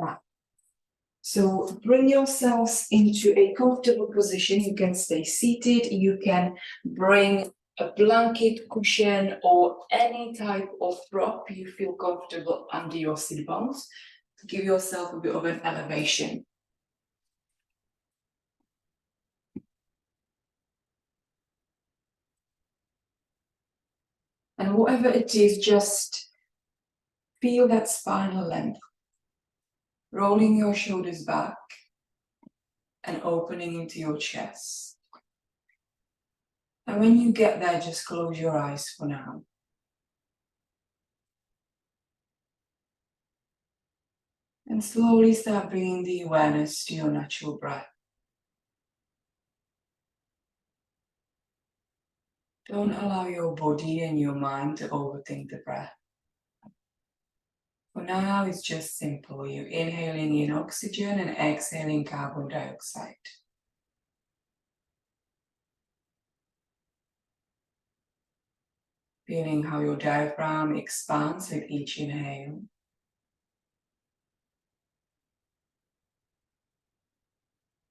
back. So bring yourselves into a comfortable position. You can stay seated. You can bring a blanket, cushion, or any type of prop you feel comfortable under your sit bones to give yourself a bit of an elevation. And whatever it is, just feel that spinal length. Rolling your shoulders back and opening into your chest. And when you get there, just close your eyes for now. And slowly start bringing the awareness to your natural breath. Don't allow your body and your mind to overthink the breath. For now, it's just simple. You're inhaling in oxygen and exhaling carbon dioxide. Feeling how your diaphragm expands with each inhale.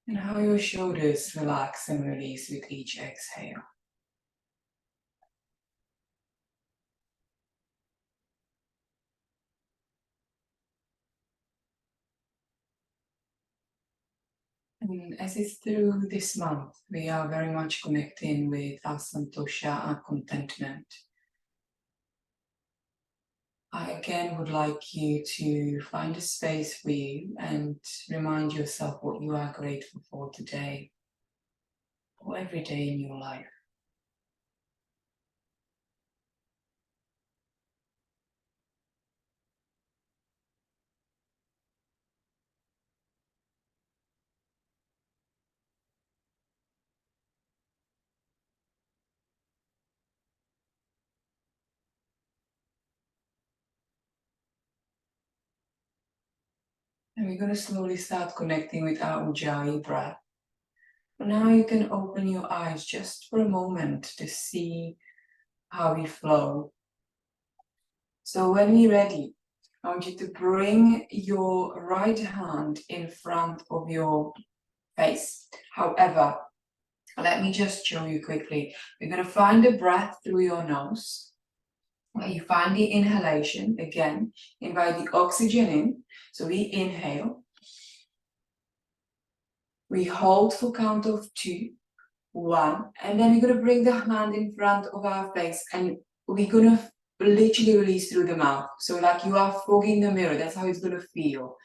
And how your shoulders relax and release with each exhale. And as it's through this month, we are very much connecting with our santosha, our contentment. I again would like you to find a space for you and remind yourself what you are grateful for today or every day in your life. And we're going to slowly start connecting with our Ujjayi breath. For now, you can open your eyes just for a moment to see how we flow. So when we're ready, I want you to bring your right hand in front of your face. However, let me just show you quickly. We're going to find the breath through your nose. Where you find the inhalation, again, invite the oxygen in. So we inhale. We hold for count of 2, 1, and then we're going to bring the hand in front of our face and we're going to literally release through the mouth. So like you are fogging the mirror, that's how it's going to feel.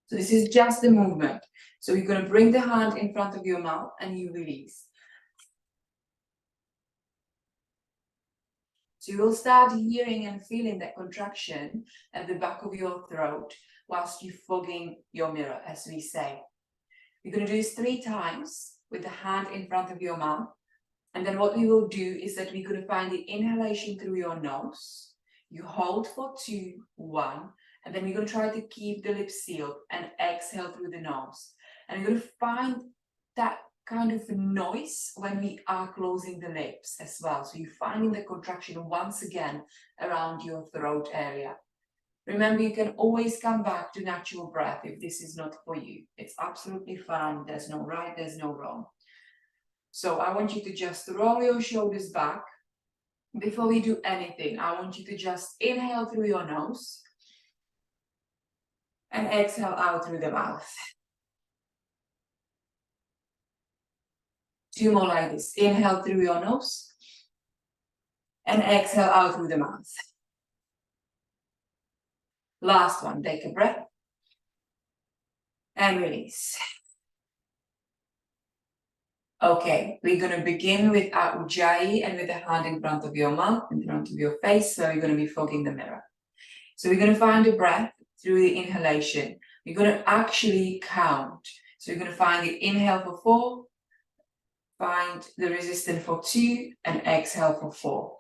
So this is just the movement. So you're going to bring the hand in front of your mouth and you release. So you will start hearing and feeling that contraction at the back of your throat whilst you're fogging your mirror, as we say. You're going to do this 3 times with the hand in front of your mouth. And then what we will do is that we're going to find the inhalation through your nose. You hold for 2, 1, and then we're going to try to keep the lips sealed and exhale through the nose. And you're going to find that kind of noise when we are closing the lips as well. So you're finding the contraction once again around your throat area. Remember, you can always come back to natural breath if this is not for you. It's absolutely fine. There's no right, there's no wrong. So I want you to just roll your shoulders back. Before we do anything, I want you to just inhale through your nose and exhale out through the mouth. 2 more like this. Inhale through your nose and exhale out through the mouth. Last one, take a breath and release. Okay, we're going to begin with our Ujjayi and with the hand in front of your mouth, in front of your face, so you're going to be fogging the mirror. So we're going to find the breath through the inhalation. We're going to actually count. So you're going to find the inhale for 4, find the resistance for 2, and exhale for 4.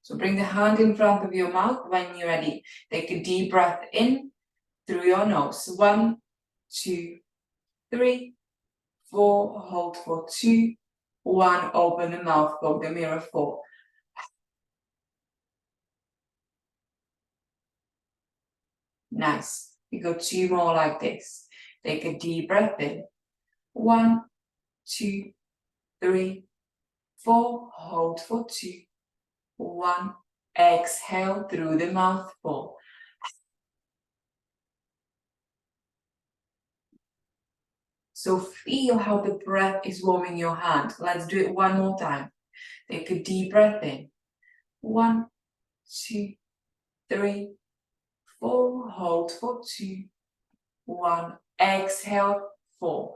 So bring the hand in front of your mouth when you're ready. Take a deep breath in through your nose. 1, 2, 3, 4, hold for 2, 1, open the mouth, fog the mirror, 4. Nice. We go 2 more like this. Take a deep breath in. 1, 2, 3, 4. Hold for 2. 1. Exhale through the mouth. 4. So feel how the breath is warming your hand. Let's do it one more time. Take a deep breath in. 1, 2, 3, 4. Hold for 2. 1. Exhale. 4.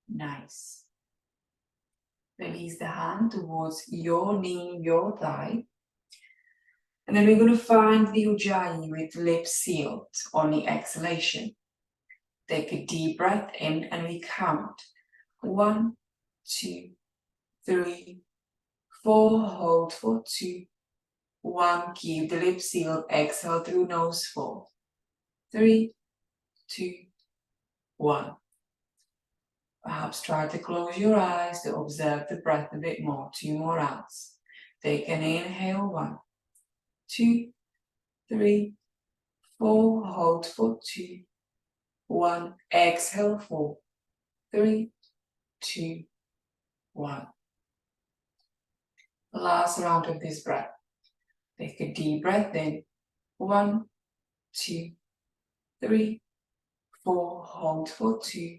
Nice. Release the hand towards your knee, your thigh. And then we're going to find the Ujjayi with lips sealed on the exhalation. Take a deep breath in and we count. 1, 2, 3, 4. Hold for 2. 1. Keep the lips sealed. Exhale through nose. 4, 3, 2, 1. Perhaps try to close your eyes to observe the breath a bit more. 2 more rounds. Take an inhale. 1, 2, 3, 4. Hold for 2. 1. Exhale. 4, 3, 2, 1. Last round of this breath. Take a deep breath in. 1, 2, 3, 4. Hold for 2.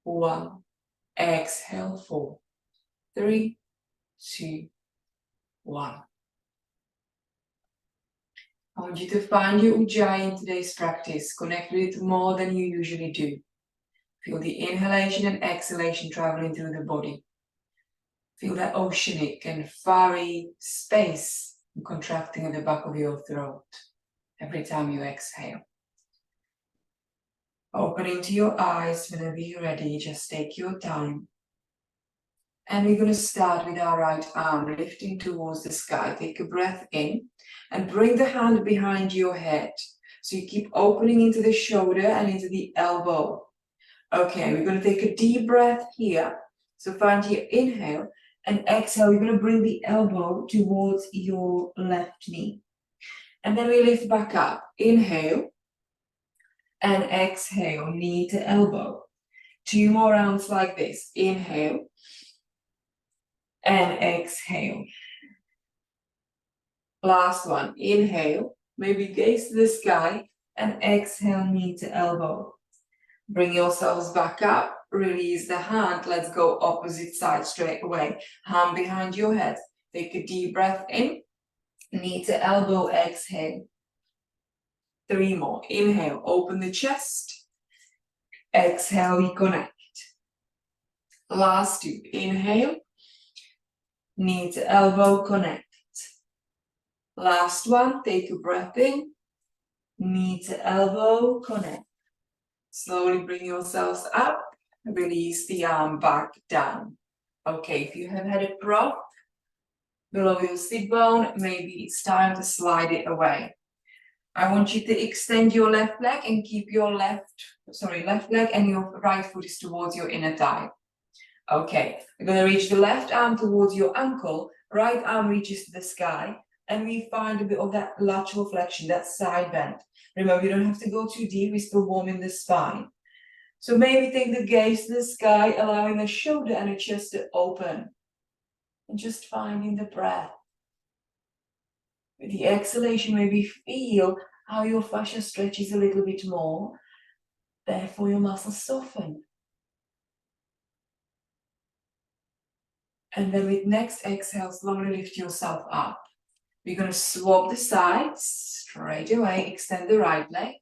1. Exhale. 4, 3, 2, 1. I want you to find your Ujjayi in today's practice. Connect with it more than you usually do. Feel the inhalation and exhalation traveling through the body. Feel that oceanic and fiery space contracting at the back of your throat every time you exhale. Opening to your eyes whenever you're ready, just take your time. And we're going to start with our right arm lifting towards the sky. Take a breath in and bring the hand behind your head. So you keep opening into the shoulder and into the elbow. Okay, we're going to take a deep breath here. So find your inhale and exhale. You're going to bring the elbow towards your left knee. And then we lift back up. Inhale and exhale, knee to elbow. 2 more rounds like this. Inhale and exhale. Last one. Inhale, maybe gaze to the sky, and exhale, knee to elbow. Bring yourselves back up. Release the hand. Let's go opposite side straight away. Hand behind your head. Take a deep breath in. Knee to elbow. Exhale. 3 more. Inhale. Open the chest. Exhale. We connect. Last 2. Inhale. Knee to elbow. Connect. Last one. Take a breath in. Knee to elbow. Connect. Slowly bring yourselves up. Release the arm back down. Okay, if you have had a prop below your sit bone, maybe it's time to slide it away. I want you to extend your left leg and keep your left leg and your right foot is towards your inner thigh. Okay, we're going to reach the left arm towards your ankle, right arm reaches to the sky, and we find a bit of that lateral flexion, that side bend. Remember, you don't have to go too deep, we're still warming the spine. So maybe take the gaze to the sky, allowing the shoulder and the chest to open. And just finding the breath. With the exhalation, maybe feel how your fascia stretches a little bit more. Therefore, your muscles soften. And then with next exhale, slowly lift yourself up. We're going to swap the sides straight away. Extend the right leg.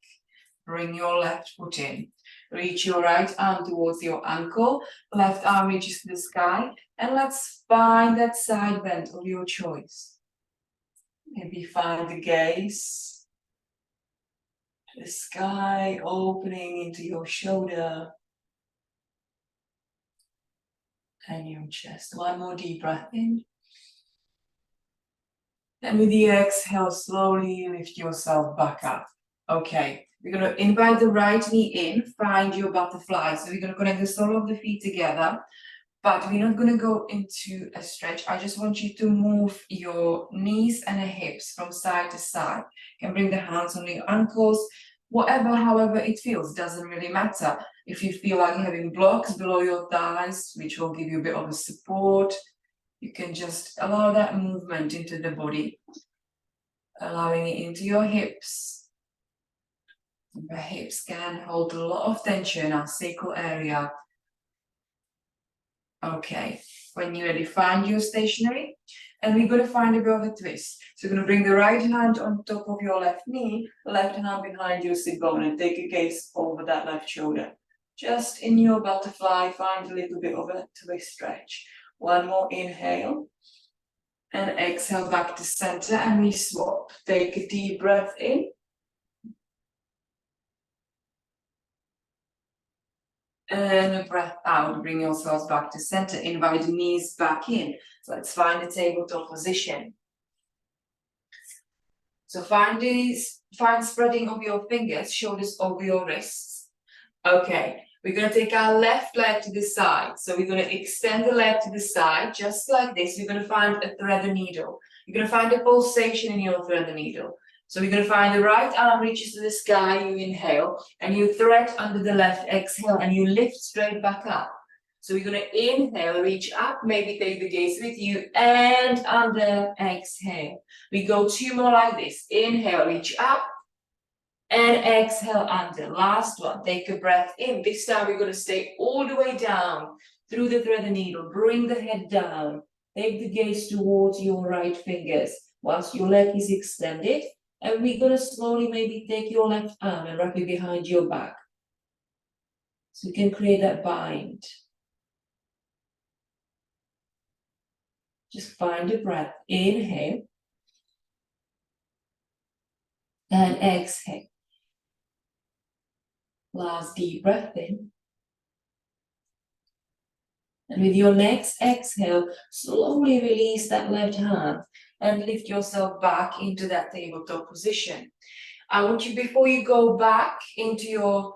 Bring your left foot in. Reach your right arm towards your ankle. Left arm reaches to the sky. And let's find that side bend of your choice. Maybe find the gaze. The sky opening into your shoulder. And your chest. One more deep breath in. And with the exhale, slowly lift yourself back up. Okay, we're going to invite the right knee in, find your butterfly. So we're going to connect the sole of the feet together. But we're not gonna go into a stretch. I just want you to move your knees and the hips from side to side. You can bring the hands on your ankles, whatever, however it feels, doesn't really matter. If you feel like you're having blocks below your thighs, which will give you a bit of a support, you can just allow that movement into the body, allowing it into your hips. The hips can hold a lot of tension, our sacral area. Okay, when you're ready, find your stationary, and we're going to find a bit of a twist. So you're going to bring the right hand on top of your left knee, left hand behind your sit bone, and take a gaze over that left shoulder. Just in your butterfly, find a little bit of a twist stretch. One more inhale, and exhale back to center, and we swap. Take a deep breath in. And a breath out, bring yourselves back to center, invite the knees back in. So let's find the tabletop position. So find spreading of your fingers, shoulders over your wrists. Okay, we're gonna take our left leg to the side. So we're gonna extend the leg to the side, just like this. We're gonna find a thread needle. You're gonna find a pulsation in your thread needle. So we're going to find the right arm reaches to the sky, you inhale, and you thread under the left, exhale, and you lift straight back up. So we're going to inhale, reach up, maybe take the gaze with you, and under, exhale. We go 2 more like this. Inhale, reach up, and exhale under. Last one, take a breath in. This time we're going to stay all the way down through the thread needle. Bring the head down. Take the gaze towards your right fingers whilst your leg is extended. And we're going to slowly maybe take your left arm and wrap it behind your back. So you can create that bind. Just find a breath. Inhale. And exhale. Last deep breath in. And with your next exhale, slowly release that left hand and lift yourself back into that tabletop position. I want you, before you go back into your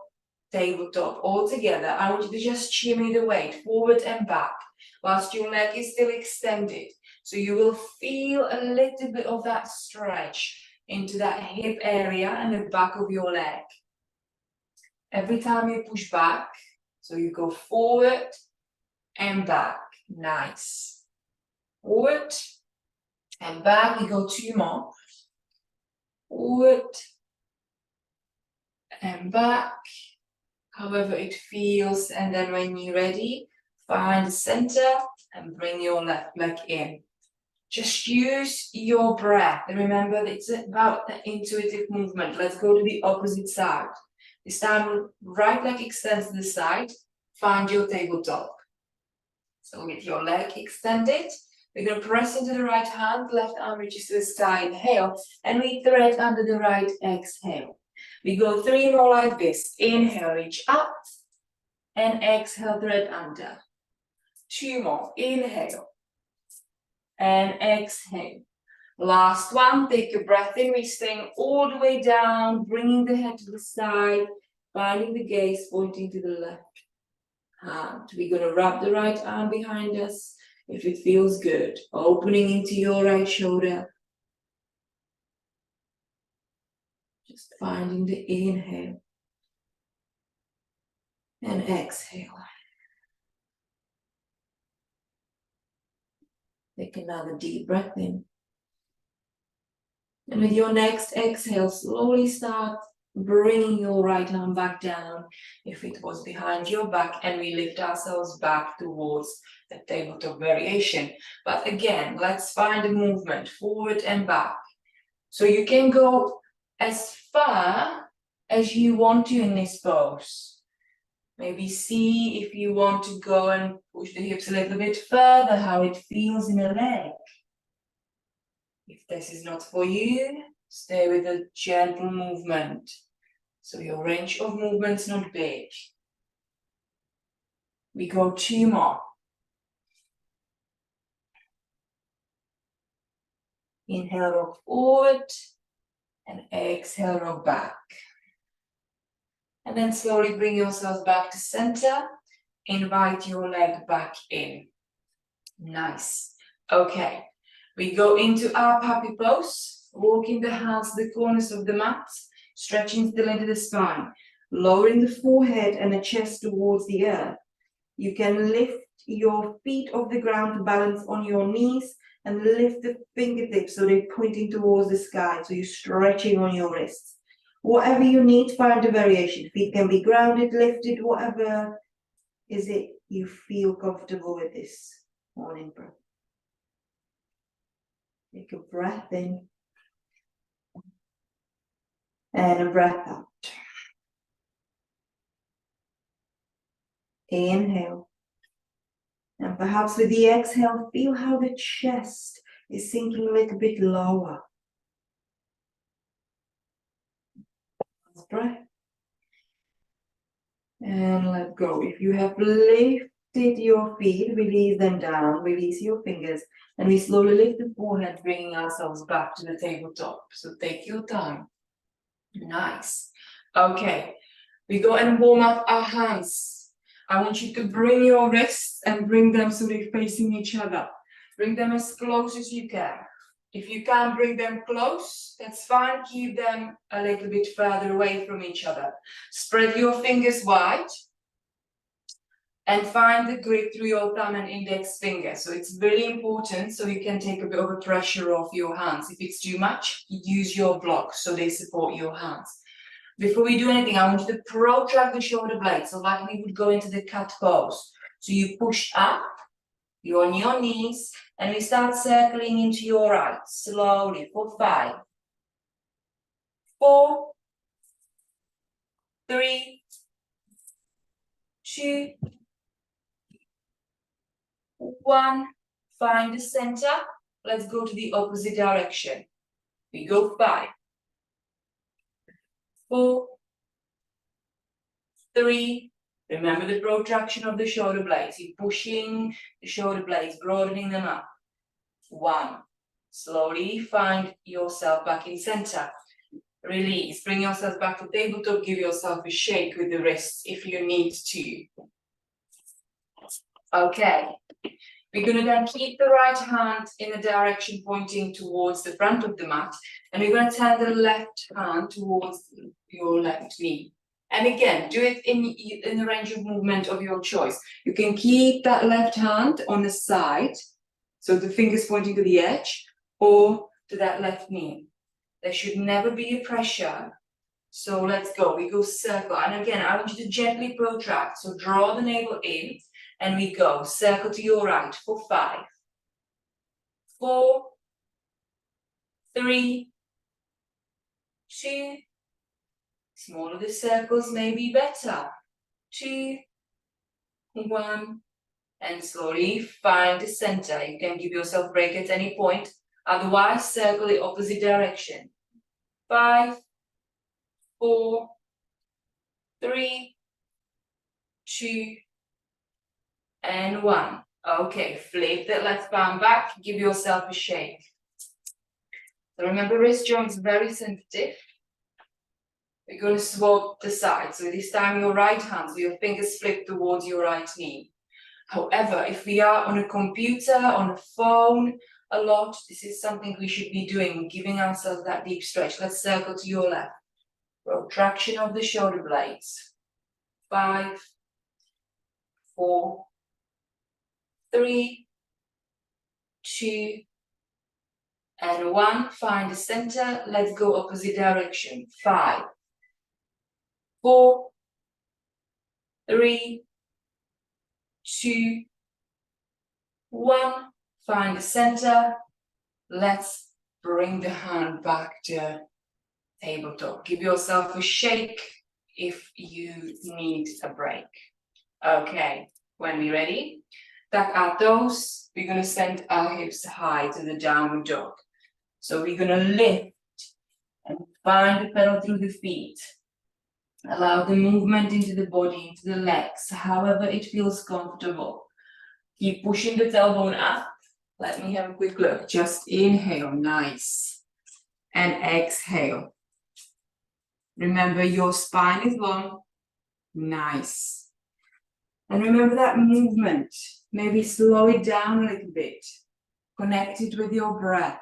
tabletop altogether, I want you to just shimmy the weight forward and back whilst your leg is still extended. So you will feel a little bit of that stretch into that hip area and the back of your leg. Every time you push back, so you go forward and back. Nice. Forward and back. We go 2 more. Forward and back. However it feels. And then when you're ready, find the center and bring your left leg in. Just use your breath. And remember, it's about the intuitive movement. Let's go to the opposite side. This time, right leg extends to the side. Find your tabletop. So with your leg extended, we're going to press into the right hand, left arm reaches to the sky, inhale, and we thread under the right, exhale. We go 3 more like this. Inhale, reach up, and exhale, thread under. 2 more. Inhale, and exhale. Last one, take a breath in, we're staying all the way down, bringing the head to the side, finding the gaze, pointing to the left hand. We're going to wrap the right arm behind us if it feels good, opening into your right shoulder. Just finding the inhale and exhale. Take another deep breath in. And with your next exhale, slowly start bringing your right arm back down if it was behind your back, and we lift ourselves back towards the tabletop variation. But again, let's find a movement forward and back. So you can go as far as you want to in this pose. Maybe see if you want to go and push the hips a little bit further, how it feels in the leg. If this is not for you, stay with a gentle movement. So your range of movement's not big. We go 2 more. Inhale, rock forward, and exhale, rock back. And then slowly bring yourselves back to center. invite your leg back in. Nice. Okay, we go into our puppy pose, walking the hands to the corners of the mat, stretching still into the spine, lowering the forehead and the chest towards the earth. You can lift your feet off the ground to balance on your knees and lift the fingertips so they're pointing towards the sky, so you're stretching on your wrists. Whatever you need, find a variation. Feet can be grounded, lifted, whatever is it you feel comfortable with this morning breath. Take a breath in and a breath out. Inhale. And perhaps with the exhale, feel how the chest is sinking a little bit lower. Last breath. And let go. If you have lifted your feet, release them down, release your fingers, and we slowly lift the forehead, bringing ourselves back to the tabletop. So take your time. Nice. Okay, we go and warm up our hands. I want you to bring your wrists and bring them so they're facing each other. Bring them as close as you can. If you can't bring them close, that's fine. Keep them a little bit further away from each other. Spread your fingers wide and find the grip through your thumb and index finger. So it's really important so you can take a bit of the pressure off your hands. If it's too much, use your blocks so they support your hands. Before we do anything, I want you to protract the shoulder blades. So like we would go into the cat pose. So you push up, you're on your knees, and we start circling into your right, slowly, for 5, 4, 3, 2, 1. Find the center. Let's go to the opposite direction. We go 5, 4, 3. Remember the protraction of the shoulder blades. You're pushing the shoulder blades, broadening them up. 1. Slowly find yourself back in center. Release. Bring yourself back to tabletop. Give yourself a shake with the wrists if you need to. Okay. We're going to then keep the right hand in the direction pointing towards the front of the mat. And we're going to turn the left hand towards your left knee. And again, do it in the range of movement of your choice. You can keep that left hand on the side, so the fingers pointing to the edge, or to that left knee. There should never be a pressure. So let's go. We go circle. And again, I want you to gently protract. So draw the navel in, and we go. Circle to your right for 5, 4, 3, 2. Smaller the circles may be better. 2, 1, and slowly find the center. You can give yourself a break at any point. Otherwise, circle the opposite direction. 5, 4, 3, 2, and 1. Okay, flip that left palm back. Give yourself a shake. So remember, wrist joints very sensitive. We're going to swap the side. So this time your right hand, so your fingers flip towards your right knee. However, if we are on a computer, on a phone a lot, this is something we should be doing, giving ourselves that deep stretch. Let's circle to your left. Protraction of the shoulder blades. 5, 4, 3, 2, and 1. Find the center. Let's go opposite direction. 5, 4, 3, 2, 1. Find the center. Let's bring the hand back to tabletop. Give yourself a shake if you need a break. Okay, when we're ready, tuck our toes. We're going to send our hips high to the downward dog. So we're going to lift and find the pedal through the feet. Allow the movement into the body, into the legs, however it feels comfortable. Keep pushing the tailbone up. Let me have a quick look. Just inhale, nice. And exhale. Remember, your spine is long, nice. And remember that movement. Maybe slow it down a little bit. Connect it with your breath.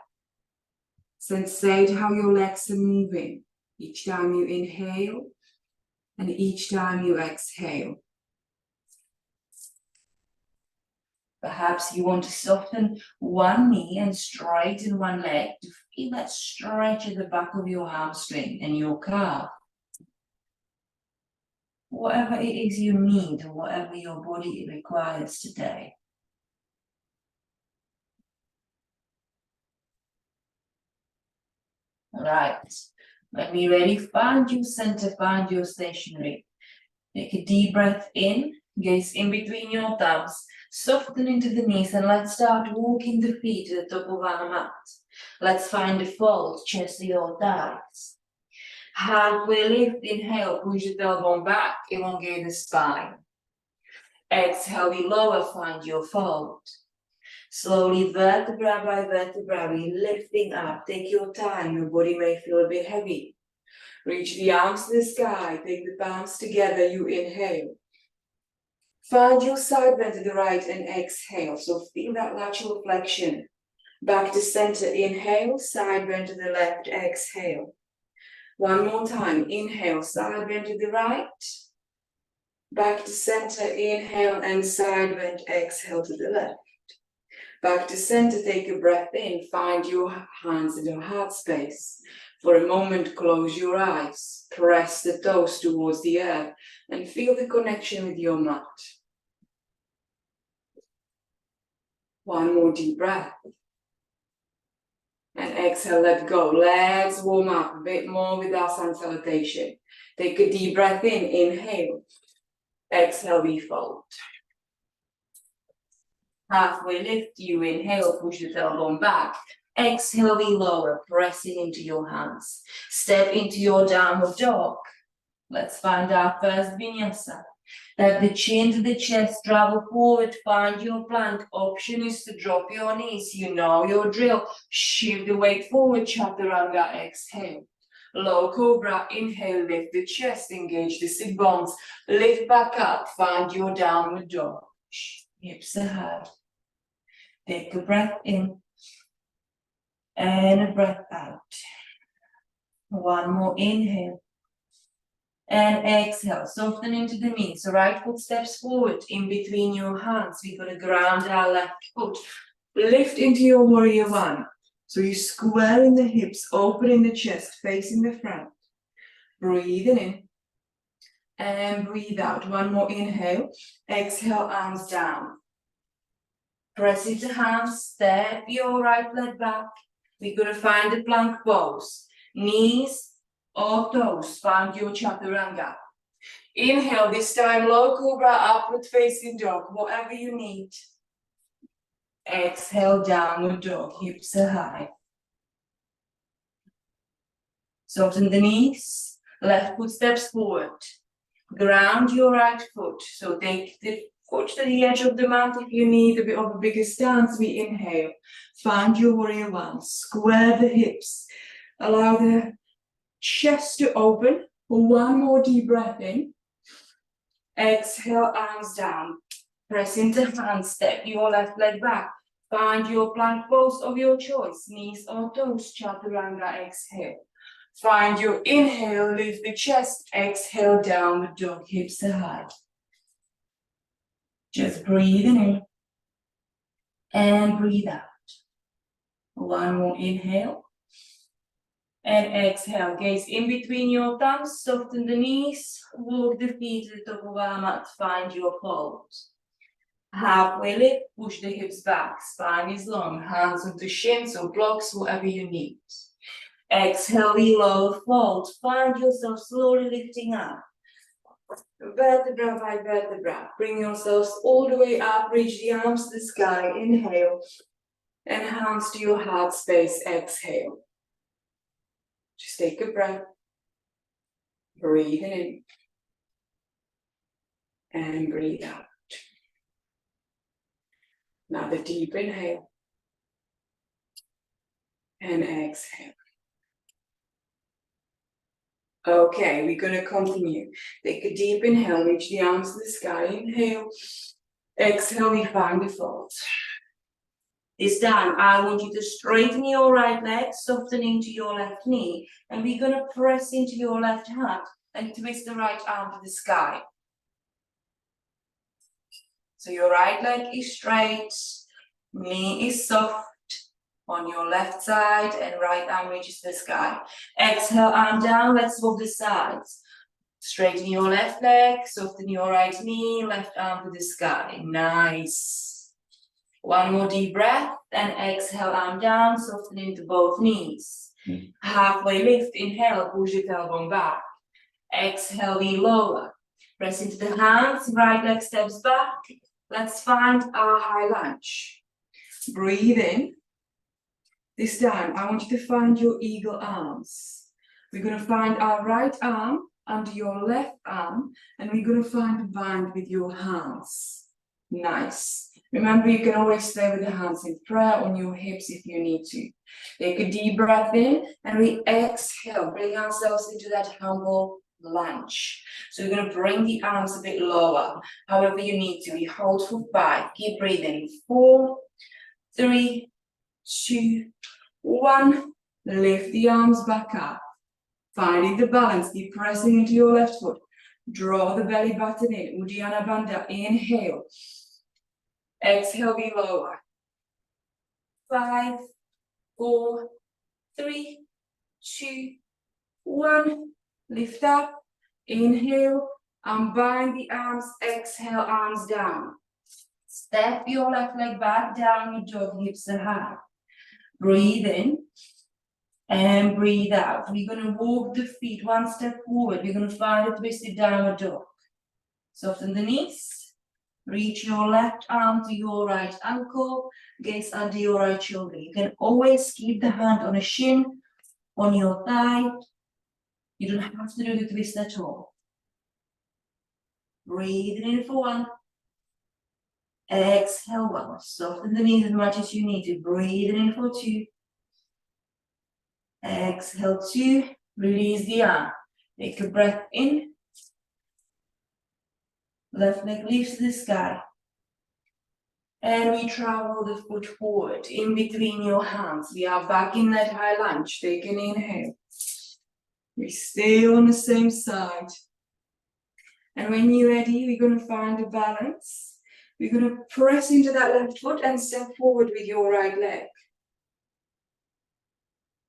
Sensate how your legs are moving each time you inhale and each time you exhale. Perhaps you want to soften one knee and straighten one leg to feel that stretch at the back of your hamstring and your calf. Whatever it is you need or whatever your body requires today. Right, when you're ready, find your center, find your stationary. Take a deep breath in, gaze in between your thumbs, soften into the knees, and let's start walking the feet to the top of our mat. Let's find a fold, chest to your thighs. Halfway lift, inhale, push the tailbone back, elongate the spine. Exhale, we lower, find your fold. Slowly, vertebra by vertebra, we lifting up. Take your time, your body may feel a bit heavy. Reach the arms to the sky, take the palms together, you inhale. Find your side bend to the right and exhale, so feel that lateral flexion. Back to center, inhale, side bend to the left, exhale. One more time, inhale, side bend to the right. Back to center, inhale and side bend, exhale to the left. Back to center, take a breath in, find your hands in your heart space. For a moment, close your eyes, press the toes towards the earth, and feel the connection with your mat. One more deep breath. And exhale, let go. Let's warm up a bit more with our sun salutation. Take a deep breath in, inhale. Exhale, we fold. Halfway lift, you inhale, push the tailbone back. Exhale, we lower, pressing into your hands. Step into your downward dog. Let's find our first vinyasa. Let the chin to the chest, travel forward, find your plank. Option is to drop your knees, you know your drill. Shift the weight forward, chaturanga, exhale. Low cobra, inhale, lift the chest, engage the sit bones. Lift back up, find your downward dog. Hips are high. Take a breath in and a breath out. One more inhale and exhale. Soften into the knees. Right foot steps forward in between your hands. We're going to ground our left foot. Lift into your warrior one. So you square in the hips, open in the chest, facing the front. Breathing in and breathe out. One more inhale. Exhale, arms down. Press into hands, step your right leg back. We're going to find the plank pose. Knees or toes, find your chaturanga. Inhale, this time low cobra, upward facing dog, whatever you need. Exhale, downward dog, hips are high. Soften the knees, left foot steps forward. Ground your right foot, so take the foot to the edge of the mat. If you need a bit of a bigger stance, we inhale. Find your warrior one, square the hips. Allow the chest to open. One more deep breath in. Exhale, arms down. Press into hands, step your left leg back. Find your plank pose of your choice, knees or toes, chaturanga, exhale. Find your inhale, lift the chest, exhale, downward dog, hips are high. Just breathing in and breathe out. One more inhale and exhale. Gaze in between your thumbs, soften the knees, walk the feet to the top of our mat, find your fold. Halfway lift, push the hips back, spine is long, hands onto shins or blocks, whatever you need. Exhale, we lower fold, find yourself slowly lifting up. Vertebra by vertebra, bring yourselves all the way up, reach the arms to the sky, inhale, and hands to your heart space, exhale. Just take a breath, breathe in, and breathe out. Another deep inhale, and exhale. Okay, we're gonna continue. Take a deep inhale, reach the arms to the sky, inhale. Exhale, we find the fold. This time, I want you to straighten your right leg, soften into your left knee, and we're gonna press into your left hand and twist the right arm to the sky. So your right leg is straight, knee is soft on your left side, and right arm reaches the sky. Exhale, arm down, let's swap the sides. Straighten your left leg, soften your right knee, left arm to the sky. Nice. One more deep breath, and exhale, arm down, soften into both knees. Halfway lift, inhale, push the tailbone back. Exhale, we lower. Press into the hands, right leg steps back. Let's find our high lunge. Breathe in. This time, I want you to find your eagle arms. We're gonna find our right arm under your left arm, and we're gonna find a bind with your hands. Nice. Remember, you can always stay with the hands in prayer on your hips if you need to. Take a deep breath in, and we exhale, bring ourselves into that humble lunge. So we're gonna bring the arms a bit lower, however you need to. We hold for 5, keep breathing. 4, 3, 2, 1. Lift the arms back up. Finding the balance, keep pressing into your left foot. Draw the belly button in, Uddiyana Bandha, inhale. Exhale, we lower. 5, 4, 3, 2, 1. Lift up, inhale, unbind the arms, exhale, arms down. Step your left leg back down, your dog, hips are high. Breathe in. And breathe out. We're going to walk the feet one step forward. We're going to find a twisted downward dog. Soften the knees. Reach your left arm to your right ankle. Gaze under your right shoulder. You can always keep the hand on a shin, on your thigh. You don't have to do the twist at all. Breathe in for 1. Exhale 1. Soften the knees as much as you need to. Breathe in for 2. Exhale 2, release the arm. Take a breath in. Left leg lifts to the sky. And we travel the foot forward in between your hands. We are back in that high lunge. Take an inhale. We stay on the same side. And when you're ready, we're going to find a balance. We're going to press into that left foot and step forward with your right leg.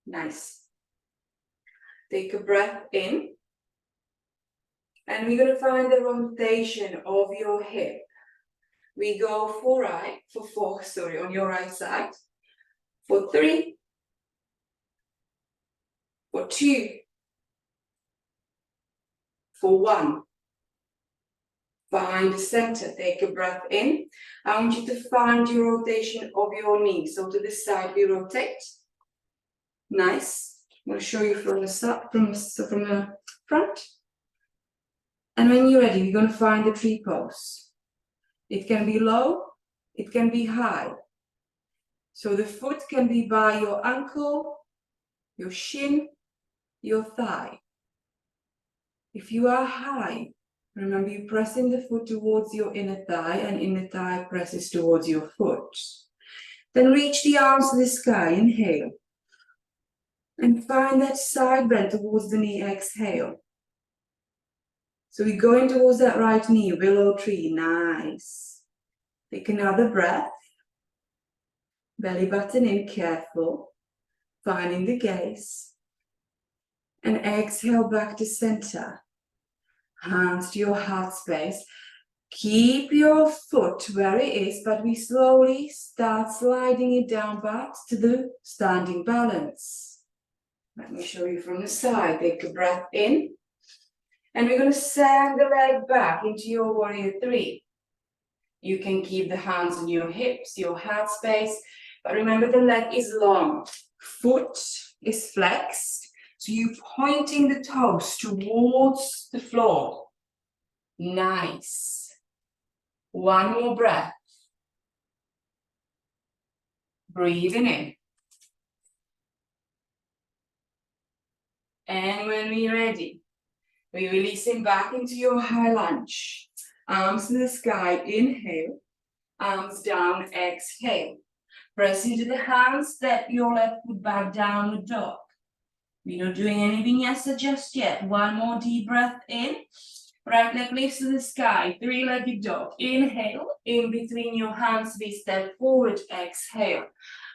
Nice. Take a breath in. And we're going to find the rotation of your hip. We go for 4, on your right side. For 3. For 2. For 1. Find the center. Take a breath in. I want you to find your rotation of your knee. So to this side we rotate. Nice. I'm going to show you from the side, from the front. And when you're ready, we're going to find the tree pose. It can be low, it can be high. So the foot can be by your ankle, your shin, your thigh. If you are high, remember you pressing the foot towards your inner thigh, and inner thigh presses towards your foot. Then reach the arms to the sky, inhale. And find that side bend towards the knee, exhale. So we're going towards that right knee, willow tree, nice. Take another breath. Belly button in, careful. Finding the gaze. And exhale back to center. Hands to your heart space. Keep your foot where it is, but we slowly start sliding it down back to the standing balance. Let me show you from the side. Take a breath in. And we're going to send the leg back into your warrior 3. You can keep the hands on your hips, your heart space, but remember the leg is long. Foot is flexed, so you're pointing the toes towards the floor. Nice. One more breath. Breathing in. And when we're ready, We're releasing back into your high lunge. Arms to the sky, inhale. Arms down, exhale. Press into the hands, step your left foot back, downward dog. We're not doing any vinyasa just yet. One more deep breath in. Right leg lifts to the sky, three-legged dog. Inhale, in between your hands, we step forward, exhale.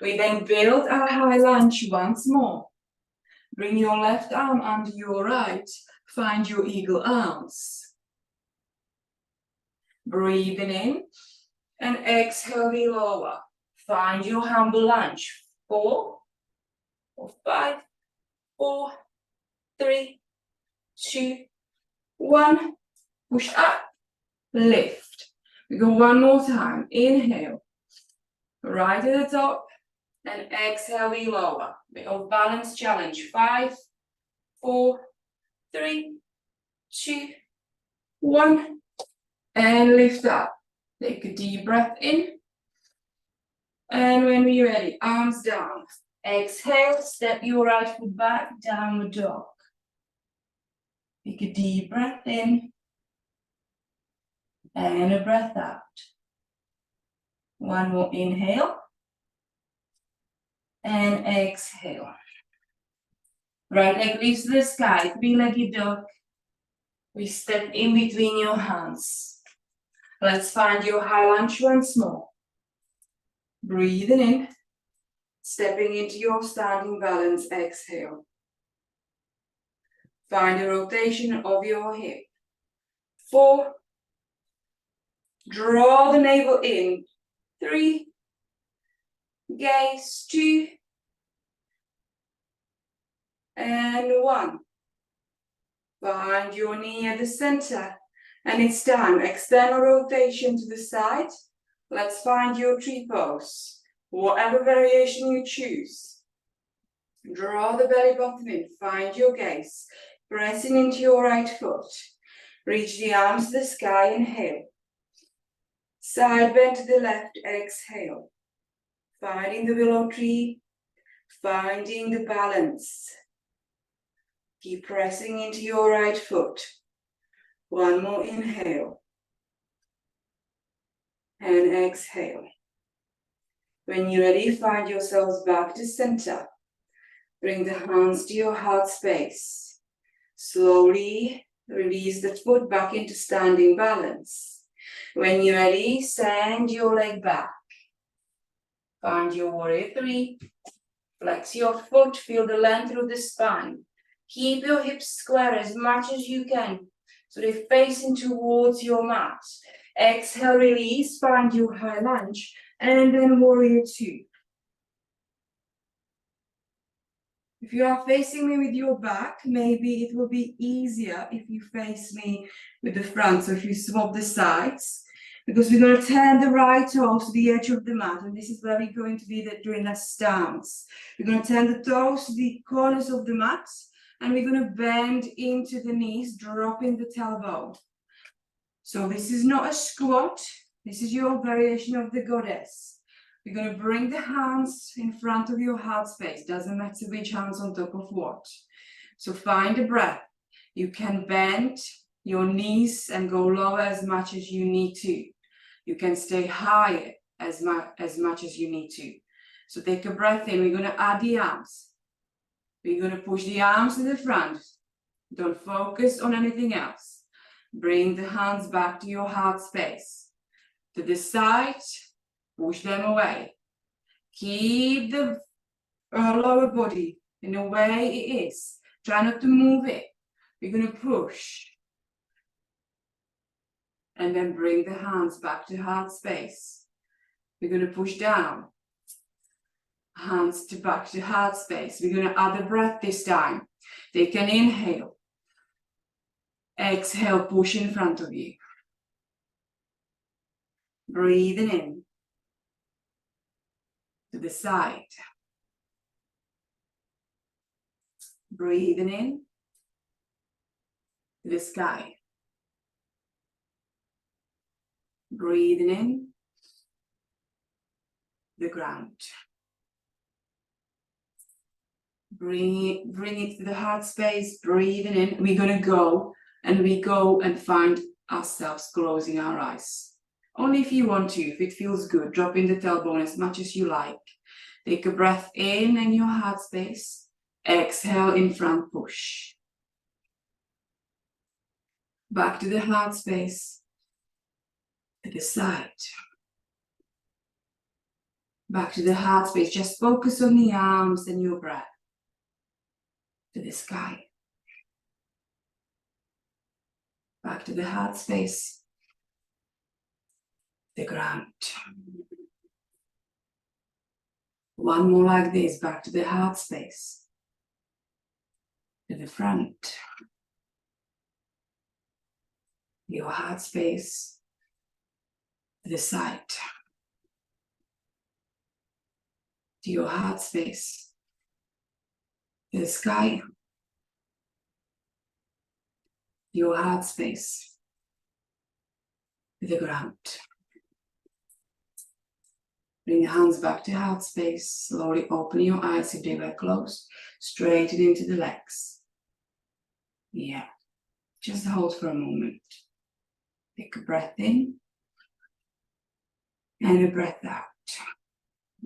We then build our high lunge once more. Bring your left arm under your right. Find your eagle arms. Breathing in and exhale, we lower. Find your humble lunge. 4, 5, 4, 3, 2, 1. Push up, lift. We go one more time. Inhale, right at the top, and exhale, we lower. Bit of balance challenge. 5, 4, 3, 2, 1, and lift up. Take a deep breath in. And when we're ready, arms down. Exhale, step your right foot back, downward dog. Take a deep breath in. And a breath out. One more inhale. And exhale. Right leg lifts to the sky, three-legged dog. We step in between your hands. Let's find your high lunge once more. Breathing in, stepping into your standing balance, exhale. Find a rotation of your hip. 4, draw the navel in. 3, gaze, 2, and 1. Find your knee at the center, and it's time. External rotation to the side. Let's find your tree pose, whatever variation you choose. Draw the belly button in, find your gaze, pressing into your right foot. Reach the arms to the sky, inhale. Side bend to the left, exhale. Finding the willow tree, finding the balance. Keep pressing into your right foot. One more inhale. And exhale. When you're ready, find yourselves back to center. Bring the hands to your heart space. Slowly release the foot back into standing balance. When you're ready, send your leg back. Find your warrior 3. Flex your foot, feel the length through the spine. Keep your hips square as much as you can, so they're facing towards your mat. Exhale, release, find your high lunge, and then warrior 2. If you are facing me with your back, maybe it will be easier if you face me with the front. So if you swap the sides, because we're going to turn the right toes to the edge of the mat, and this is where we're going to be doing a stance. We're going to turn the toes to the corners of the mat, and we're going to bend into the knees, dropping the tailbone. So this is not a squat. This is your variation of the goddess. You're going to bring the hands in front of your heart space. Doesn't matter which hands on top of what. So find a breath. You can bend your knees and go lower as much as you need to. You can stay higher as much as you need to. So take a breath in. We're going to add the arms. We're going to push the arms to the front. Don't focus on anything else. Bring the hands back to your heart space. To the side. Push them away. Keep the lower body in the way it is. Try not to move it. We're going to push. And then bring the hands back to heart space. We're going to push down. Hands back to heart space. We're going to add a breath this time. Take an inhale. Exhale, push in front of you. Breathing in. To the side. Breathing in. To the sky. Breathing in. The ground. Bring it to the heart space. Breathing in. We're going to go And we go and find ourselves closing our eyes. Only if you want to, if it feels good, drop in the tailbone as much as you like. Take a breath in your heart space. Exhale, in front push. Back to the heart space. To the side. Back to the heart space. Just focus on the arms and your breath. To the sky. Back to the heart space. The ground. One more like this, back to the heart space. To the front. Your heart space. To the side. To your heart space. To the sky. Your heart space. To the ground. Bring your hands back to heart space. Slowly open your eyes if they were closed. Straighten into the legs. Yeah. Just hold for a moment. Take a breath in. And a breath out.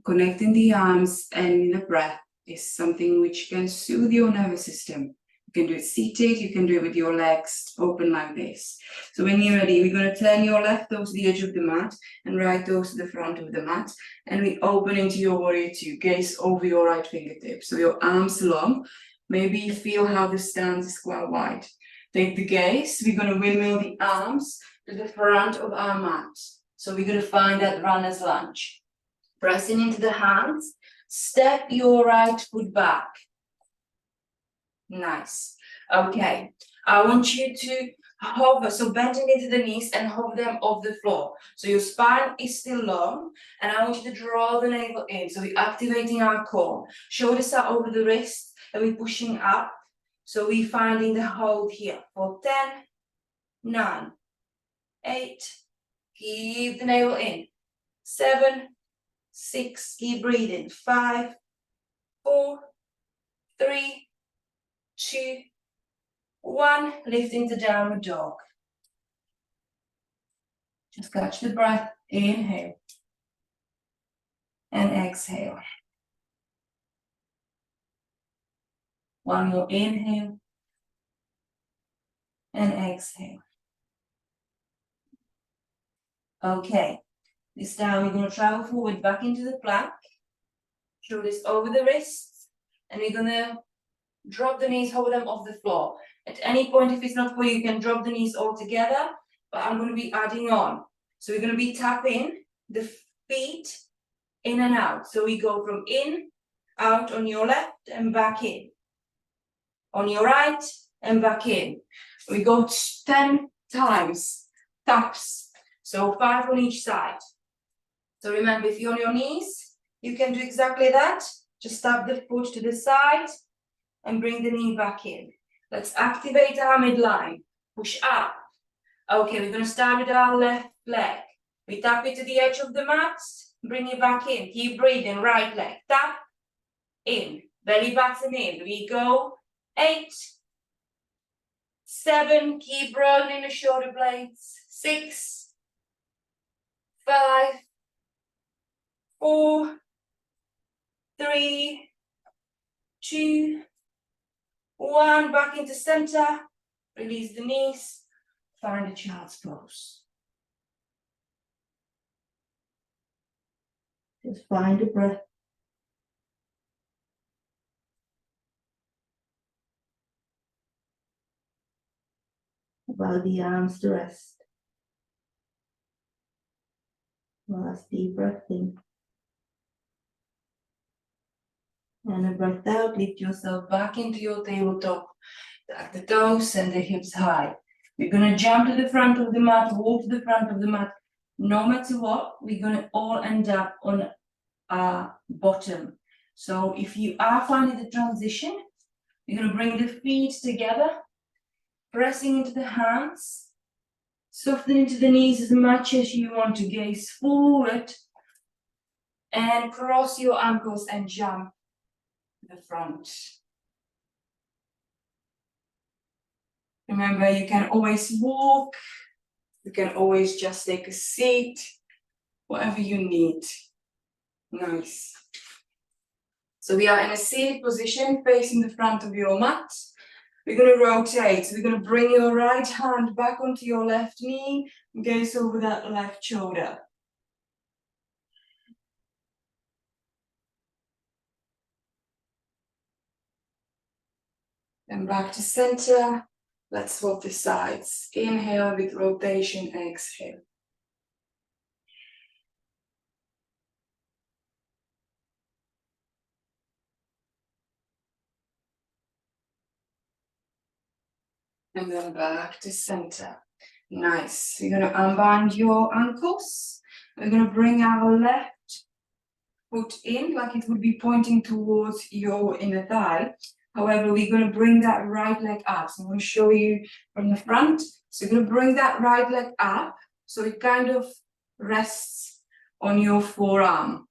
Connecting the arms and the breath is something which can soothe your nervous system. You can do it seated, you can do it with your legs open like this. So when you're ready, we're going to turn your left toes to the edge of the mat and right toes to the front of the mat. And we open into your warrior two, gaze over your right fingertips. So your arms long. Maybe you feel how the stance is quite wide. Take the gaze, we're going to windmill the arms to the front of our mat. So we're going to find that runner's lunge. Pressing into the hands, step your right foot back. Nice. Okay, I want you to hover, so bending into the knees and hover them off the floor. So your spine is still long, and I want you to draw the navel in. So we're activating our core. Shoulders are over the wrists, and we're pushing up. So we're finding the hold here for 10, 9, 8, keep the navel in, 7, 6, keep breathing, 5, 4, 3, 2, 1, lift into downward dog. Just catch the breath, inhale and exhale. One more inhale and exhale. Okay, this time we're going to travel forward back into the plank. Shoulders over the wrists, and we're going to drop the knees, hold them off the floor. At any point, if it's not for you, you can drop the knees all together, but I'm going to be adding on. So we're going to be tapping the feet in and out. So we go from in, out on your left and back in. On your right and back in. We go 10 times, taps. So 5 on each side. So remember, if you're on your knees, you can do exactly that. Just tap the foot to the side and bring the knee back in. Let's activate our midline. Push up. Okay, we're going to start with our left leg. We tap it to the edge of the mat. Bring it back in. Keep breathing. Right leg. Tap. In. Belly button in. We go. 8. 7. Keep rolling the shoulder blades. 6. 5. 4. 3. 2. 1. Back into center. Release the knees. Find a child's pose. Just find a breath. Allow the arms to rest. Last deep breath in. And a breath out, lift yourself back into your tabletop. Tuck the toes and the hips high. We're going to jump to the front of the mat, walk to the front of the mat. No matter what, we're going to all end up on our bottom. So if you are finding the transition, you're going to bring the feet together, pressing into the hands, soften into the knees as much as you want to, gaze forward, and cross your ankles and jump to the front. Remember, you can always walk, you can always just take a seat, whatever you need. Nice. So we are in a seated position facing the front of your mat. We're going to rotate. We're going to bring your right hand back onto your left knee and gaze over that left shoulder. Then back to center. Let's swap the sides. Inhale with rotation, exhale. And then back to center. Nice. We're going to unbind your ankles. We're going to bring our left foot in like it would be pointing towards your inner thigh. However, we're going to bring that right leg up. So I'm going to show you from the front. So you're going to bring that right leg up so it kind of rests on your forearm.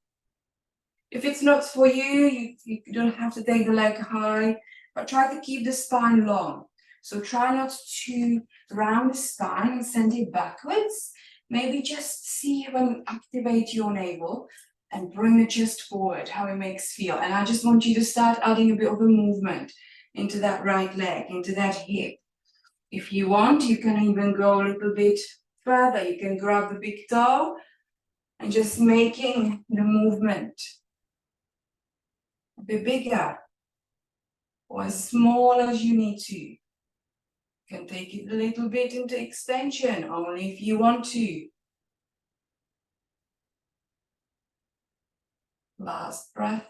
If it's not for you, you don't have to take the leg high, but try to keep the spine long. So try not to round the spine and send it backwards. Maybe just see when you activate your navel and bring the chest forward, how it makes feel. And I just want you to start adding a bit of a movement into that right leg, into that hip. If you want, you can even go a little bit further. You can grab the big toe and just making the movement a bit bigger or as small as you need to. You can take it a little bit into extension, only if you want to. Last breath.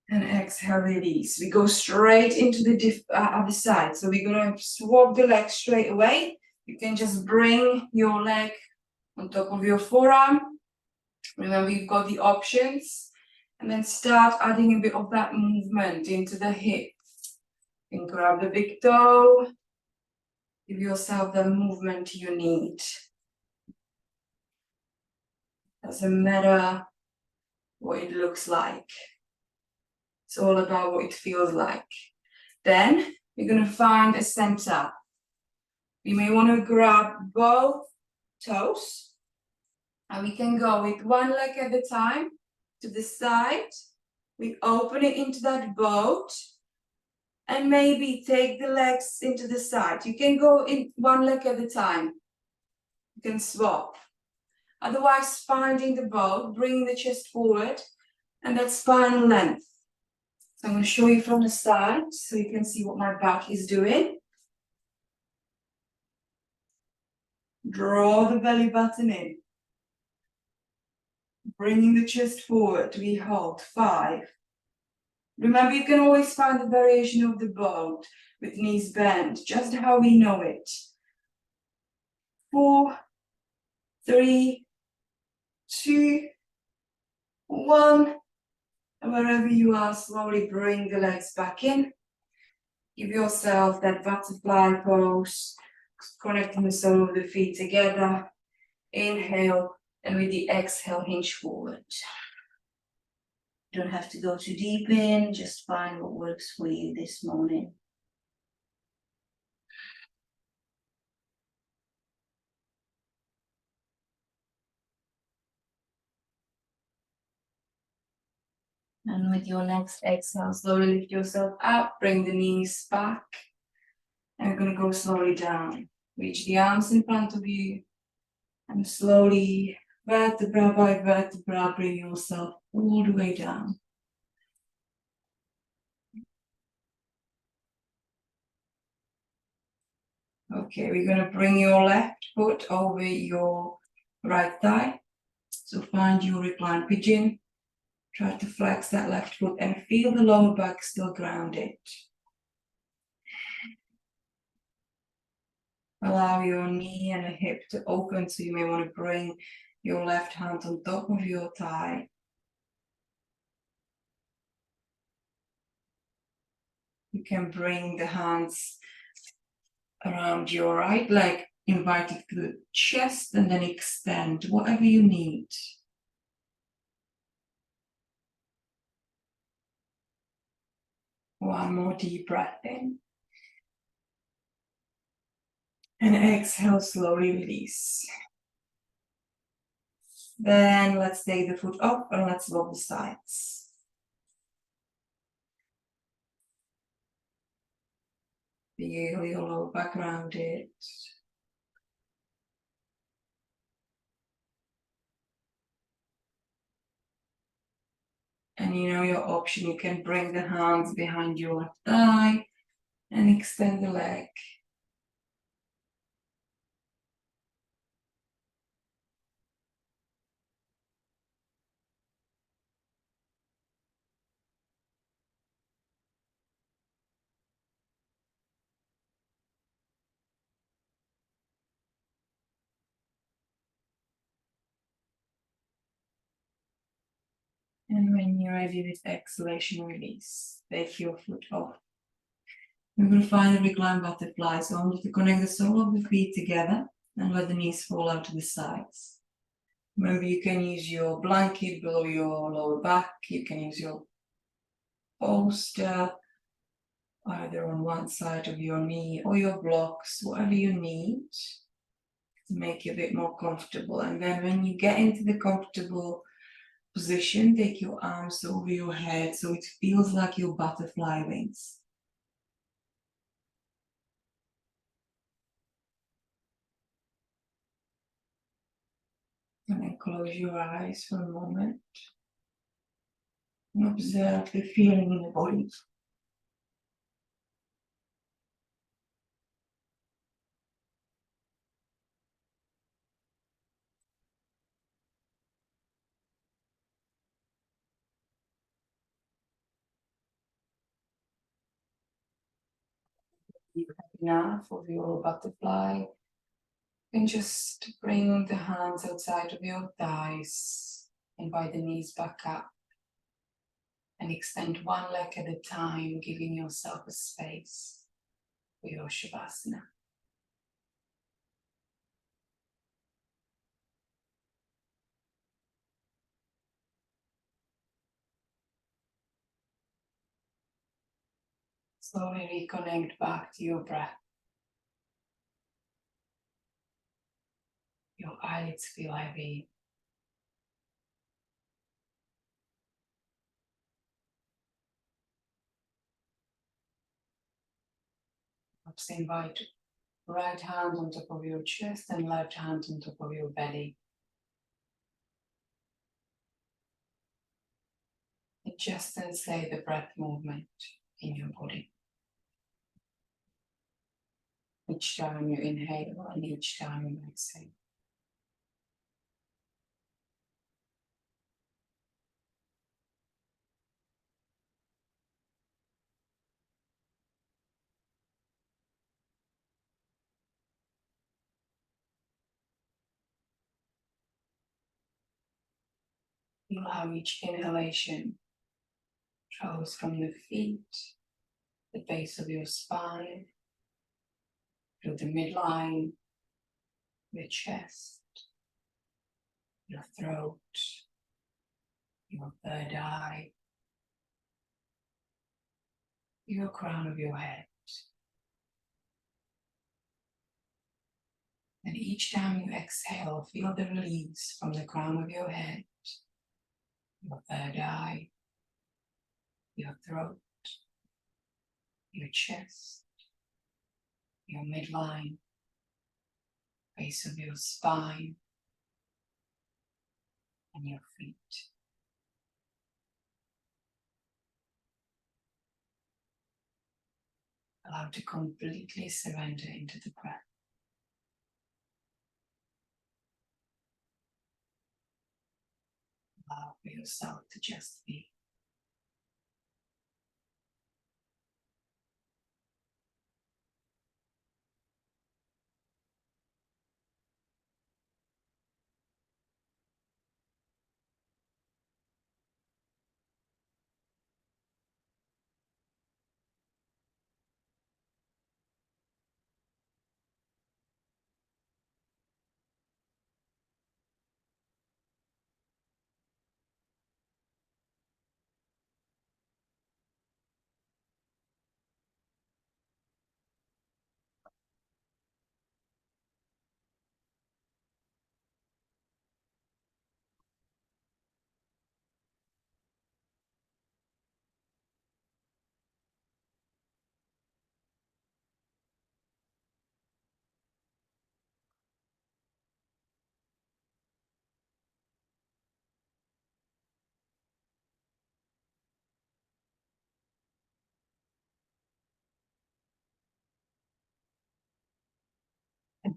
And exhale, release. We go straight into the other side. So we're going to swap the leg straight away. You can just bring your leg on top of your forearm. Remember, you've got the options. And then start adding a bit of that movement into the hip. You can grab the big toe. Give yourself the movement you need. Doesn't matter what it looks like. It's all about what it feels like. Then you're going to find a center. You may want to grab both toes. And we can go with one leg at a time to the side. We open it into that boat. And maybe take the legs into the side. You can go in one leg at a time. You can swap. Otherwise, finding the boat, bringing the chest forward, and that spinal length. So I'm going to show you from the side so you can see what my back is doing. Draw the belly button in. Bringing the chest forward. We hold 5. Remember, you can always find the variation of the boat with knees bent, just how we know it. 4, 3, 2, 1. And wherever you are, slowly bring the legs back in. Give yourself that butterfly pose, connecting the sole of the feet together. Inhale, and with the exhale, hinge forward. You don't have to go too deep in, just find what works for you this morning. And with your next exhale, slowly lift yourself up, bring the knees back. And we're going to go slowly down. Reach the arms in front of you. And slowly, vertebra by vertebra, bring yourself all the way down. Okay, we're going to bring your left foot over your right thigh. So find your reclined pigeon. Try to flex that left foot and feel the lower back still grounded. Allow your knee and the hip to open, so you may want to bring your left hand on top of your thigh. You can bring the hands around your right leg, invite it to the chest, and then extend, whatever you need. One more deep breath in. And exhale, slowly release. Then let's take the foot up and let's lock the sides. Feel your lower back rounded. And you know your option, you can bring the hands behind your left thigh and extend the leg. And when you're ready with exhalation, release. Take your foot off. We will find a reclined butterfly, so I want you to connect the sole of the feet together and let the knees fall out to the sides. Remember, you can use your blanket below your lower back, you can use your bolster either on one side of your knee or your blocks, whatever you need to make you a bit more comfortable. And then when you get into the comfortable position, take your arms over your head so it feels like your butterfly wings. And then close your eyes for a moment and observe the feeling in the body. You have enough of your butterfly. And just bring the hands outside of your thighs, invite the knees back up, and extend one leg at a time, giving yourself a space for your Shavasana. Slowly reconnect back to your breath. Your eyelids feel heavy. Perhaps invite right hand on top of your chest and left hand on top of your belly. And just translate the breath movement in your body. Each time you inhale and each time you exhale. Feel how each inhalation travels from the feet, the base of your spine, through the midline, your chest, your throat, your third eye, your crown of your head. And each time you exhale, feel the release from the crown of your head, your third eye, your throat, your chest, your midline, base of your spine, and your feet. Allow to completely surrender into the breath. Allow for yourself to just be.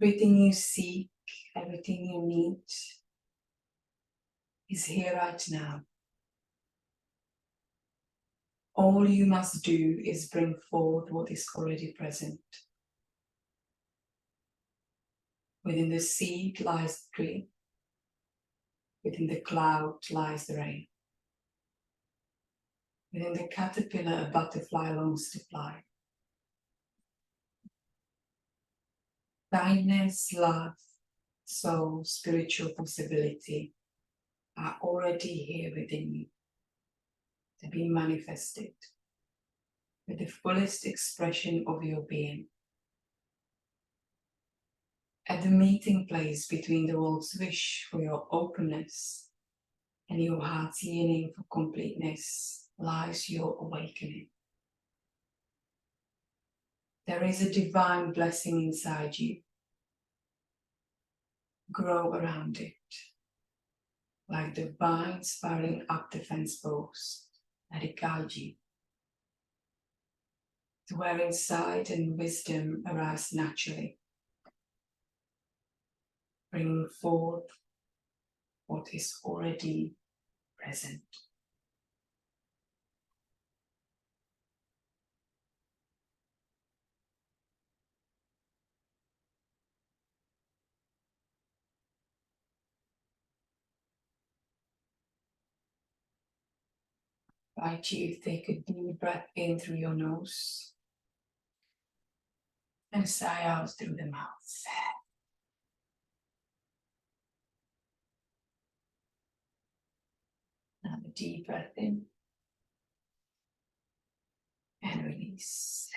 Everything you seek, everything you need is here right now. All you must do is bring forth what is already present. Within the seed lies the tree. Within the cloud lies the rain. Within the caterpillar, a butterfly longs to fly. Kindness, love, soul, spiritual possibility are already here within you to be manifested with the fullest expression of your being. At the meeting place between the world's wish for your openness and your heart's yearning for completeness lies your awakening. There is a divine blessing inside you. Grow around it, like the vine spiraling up the fence post. Let it guide you to where insight and wisdom arise naturally, bringing forth what is already present. Invite you to take a deep breath in through your nose and sigh out through the mouth. Another deep breath in and release.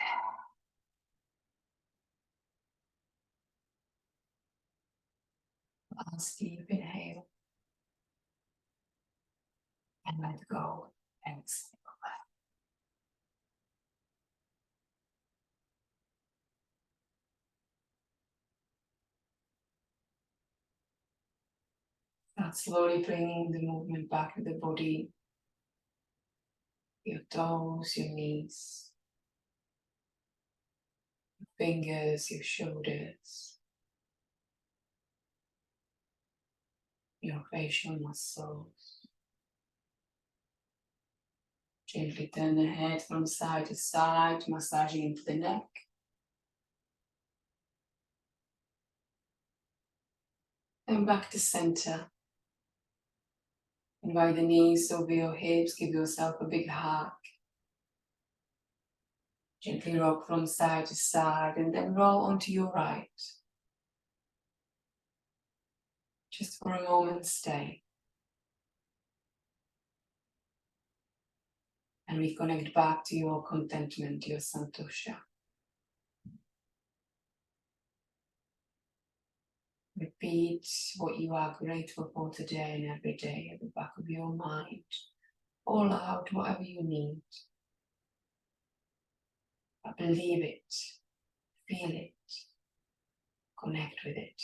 Last deep inhale and let go. Exhale. Start slowly bringing the movement back to the body, your toes, your knees, your fingers, your shoulders, your facial muscles. Gently turn the head from side to side, massaging into the neck. And back to center. Invite the knees over your hips, give yourself a big hug. Gently rock from side to side and then roll onto your right. Just for a moment, stay. And reconnect back to your contentment, your santosha. Repeat what you are grateful for today and every day at the back of your mind. All out whatever you need. But believe it, feel it, connect with it.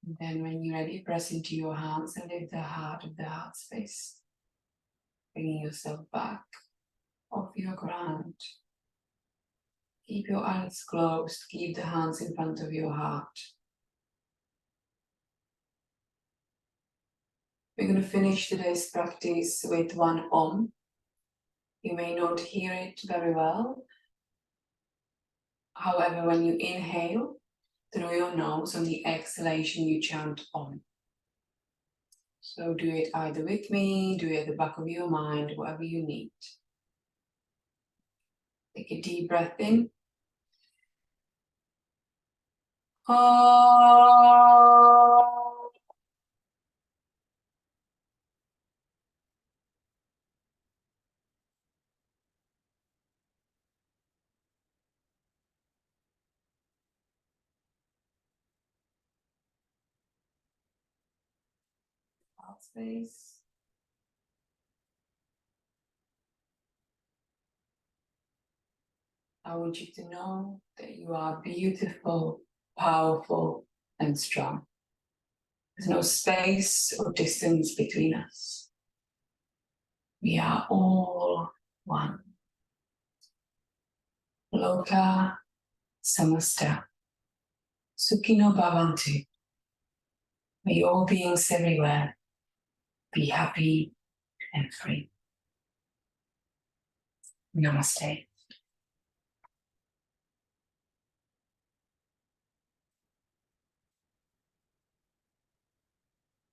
And then when you're ready, press into your hands and lift the heart of the heart space. Bringing yourself back off your ground. Keep your eyes closed, keep the hands in front of your heart. We're going to finish today's practice with one Om. You may not hear it very well. However, when you inhale through your nose, on the exhalation you chant Om. So do it either with me, do it at the back of your mind, whatever you need. Take a deep breath in. Space. I want you to know that you are beautiful, powerful, and strong. There's no space or distance between us. We are all one. Loka Samasta. Sukhino Bhavantu. May all beings everywhere be happy and free. Namaste.